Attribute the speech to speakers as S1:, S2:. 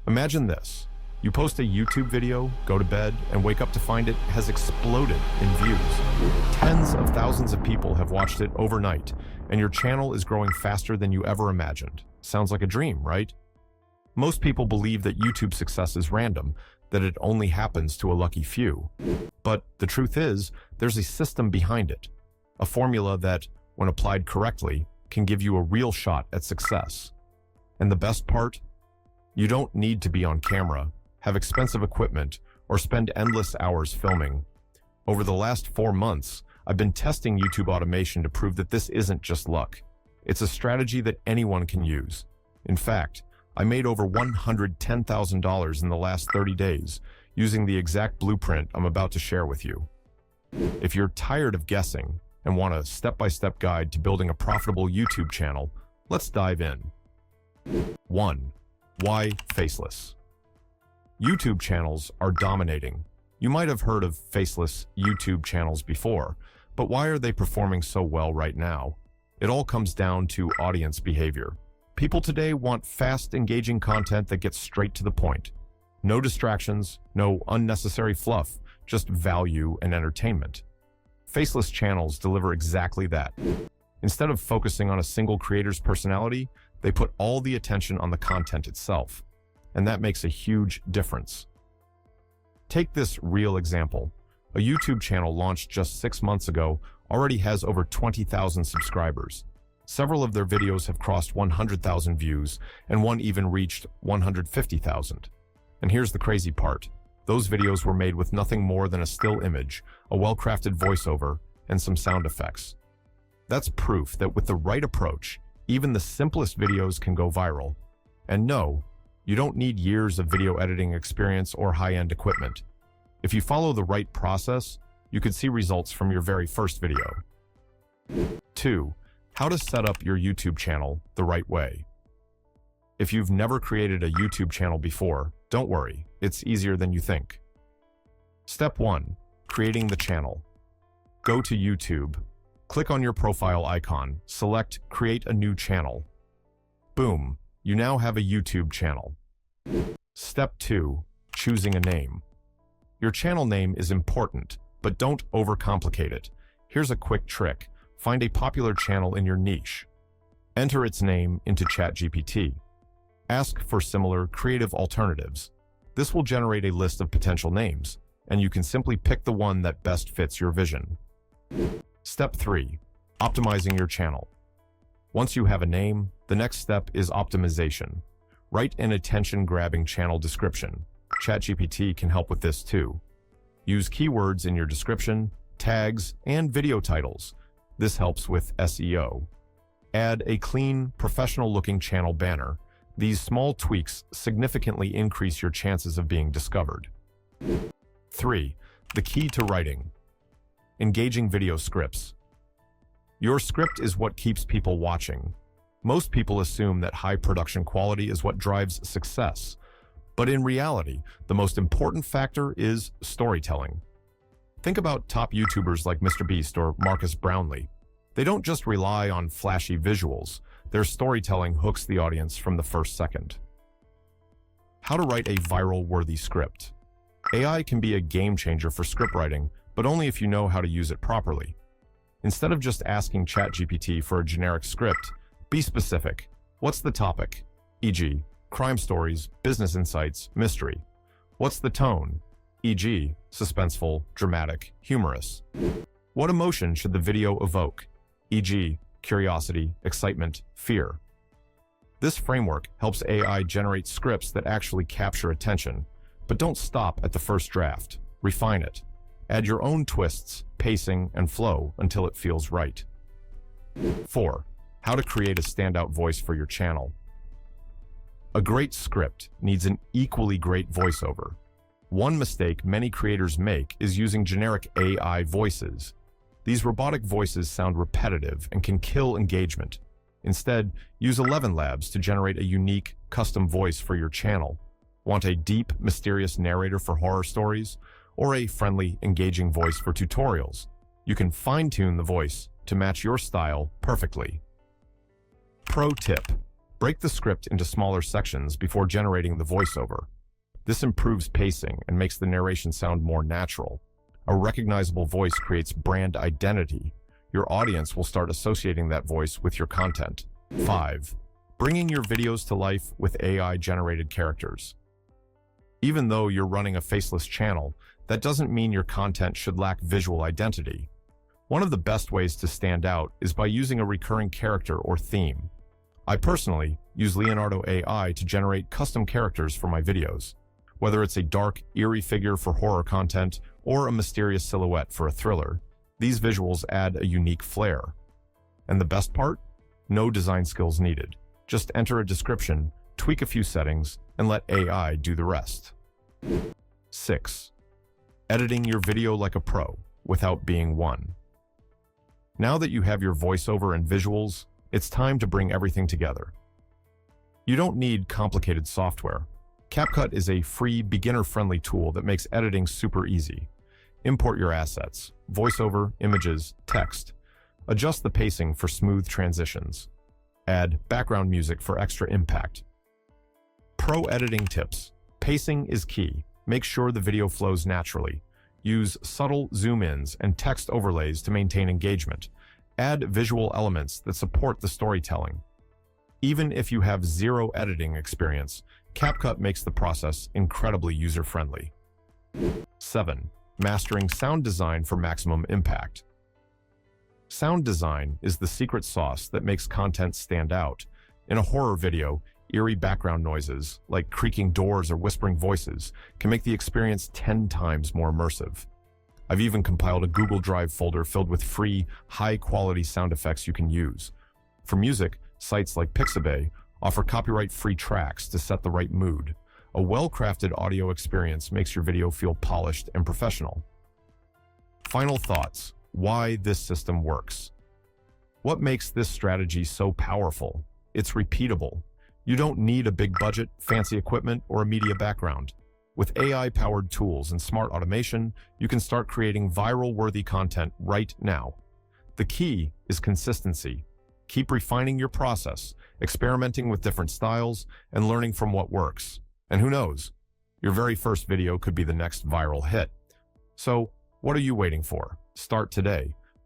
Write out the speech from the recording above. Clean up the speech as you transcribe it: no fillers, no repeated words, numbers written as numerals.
S1: Imagine this. You post a YouTube video, go to bed, and wake up to find it has exploded in views. Tens of thousands of people have watched it overnight, and your channel is growing faster than you ever imagined. Sounds like a dream, right? Most people believe that YouTube success is random, that it only happens to a lucky few. But the truth is, there's a system behind it, a formula that, when applied correctly, can give you a real shot at success. And the best part? You don't need to be on camera, have expensive equipment, or spend endless hours filming. Over the last 4 months, I've been testing YouTube automation to prove that this isn't just luck. It's a strategy that anyone can use. In fact, I made over $110,000 in the last 30 days using the exact blueprint I'm about to share with you. If you're tired of guessing and want a step-by-step guide to building a profitable YouTube channel, let's dive in. 1. Why Faceless? YouTube channels are dominating. You might have heard of faceless YouTube channels before, but why are they performing so well right now? It all comes down to audience behavior. People today want fast, engaging content that gets straight to the point. No distractions, no unnecessary fluff, just value and entertainment. Faceless channels deliver exactly that. Instead of focusing on a single creator's personality, they put all the attention on the content itself. And that makes a huge difference. Take this real example. A YouTube channel launched just 6 months ago already has over 20,000 subscribers. Several of their videos have crossed 100,000 views, and one even reached 150,000. And here's the crazy part. Those videos were made with nothing more than a still image, a well-crafted voiceover, and some sound effects. That's proof that with the right approach, even the simplest videos can go viral. And no, you don't need years of video editing experience or high-end equipment. If you follow the right process, you could see results from your very first video. 2. How to set up your YouTube channel the right way. If you've never created a YouTube channel before, don't worry, it's easier than you think. Step 1. Creating the channel. Go to YouTube. Click on your profile icon, select Create a New Channel. Boom, you now have a YouTube channel. Step 2. Choosing a name. Your channel name is important, but don't overcomplicate it. Here's a quick trick. Find a popular channel in your niche. Enter its name into ChatGPT. Ask for similar creative alternatives. This will generate a list of potential names, and you can simply pick the one that best fits your vision. Step 3. Optimizing your channel. Once you have a name, the next step is optimization. Write an attention-grabbing channel description. ChatGPT can help with this too. Use keywords in your description, tags, and video titles. This helps with SEO. Add a clean, professional-looking channel banner. These small tweaks significantly increase your chances of being discovered. 3. The key to writing. Engaging video scripts. Your script is what keeps people watching. Most people assume that high production quality is what drives success. But in reality, the most important factor is storytelling. Think about top YouTubers like MrBeast or Marcus Brownlee. They don't just rely on flashy visuals. Their storytelling hooks the audience from the first second. How to write a viral-worthy script. AI can be a game changer for script writing, but only if you know how to use it properly. Instead of just asking ChatGPT for a generic script, be specific. What's the topic? E.g., crime stories, business insights, mystery. What's the tone? E.g., suspenseful, dramatic, humorous. What emotion should the video evoke? E.g., curiosity, excitement, fear. This framework helps AI generate scripts that actually capture attention, but don't stop at the first draft. Refine it. Add your own twists, pacing, and flow until it feels right. 4. How to create a standout voice for your channel. A great script needs an equally great voiceover. One mistake many creators make is using generic AI voices. These robotic voices sound repetitive and can kill engagement. Instead, use ElevenLabs to generate a unique, custom voice for your channel. Want a deep, mysterious narrator for horror stories? Or a friendly, engaging voice for tutorials? You can fine-tune the voice to match your style perfectly. Pro tip: Break the script into smaller sections before generating the voiceover. This improves pacing and makes the narration sound more natural. A recognizable voice creates brand identity. Your audience will start associating that voice with your content. 5. Bringing your videos to life with AI-generated characters. Even though you're running a faceless channel, that doesn't mean your content should lack visual identity. One of the best ways to stand out is by using a recurring character or theme. I personally use Leonardo AI to generate custom characters for my videos. Whether it's a dark, eerie figure for horror content or a mysterious silhouette for a thriller, these visuals add a unique flair. And the best part? No design skills needed. Just enter a description, tweak a few settings, and let AI do the rest. 6. Editing your video like a pro without being one. Now that you have your voiceover and visuals, it's time to bring everything together. You don't need complicated software. CapCut is a free, beginner-friendly tool that makes editing super easy. Import your assets, voiceover, images, text. Adjust the pacing for smooth transitions. Add background music for extra impact. Pro editing tips. Pacing is key. Make sure the video flows naturally. Use subtle zoom-ins and text overlays to maintain engagement. Add visual elements that support the storytelling. Even if you have zero editing experience, CapCut makes the process incredibly user-friendly. 7. Mastering sound design for maximum impact. Sound design is the secret sauce that makes content stand out. In a horror video, eerie background noises, like creaking doors or whispering voices, can make the experience 10 times more immersive. I've even compiled a Google Drive folder filled with free, high-quality sound effects you can use. For music, sites like Pixabay offer copyright-free tracks to set the right mood. A well-crafted audio experience makes your video feel polished and professional. Final thoughts. Why this system works. What makes this strategy so powerful? It's repeatable. You don't need a big budget, fancy equipment, or a media background. With AI-powered tools and smart automation, you can start creating viral-worthy content right now. The key is consistency. Keep refining your process, experimenting with different styles, and learning from what works. And who knows? Your very first video could be the next viral hit. So, what are you waiting for? Start today.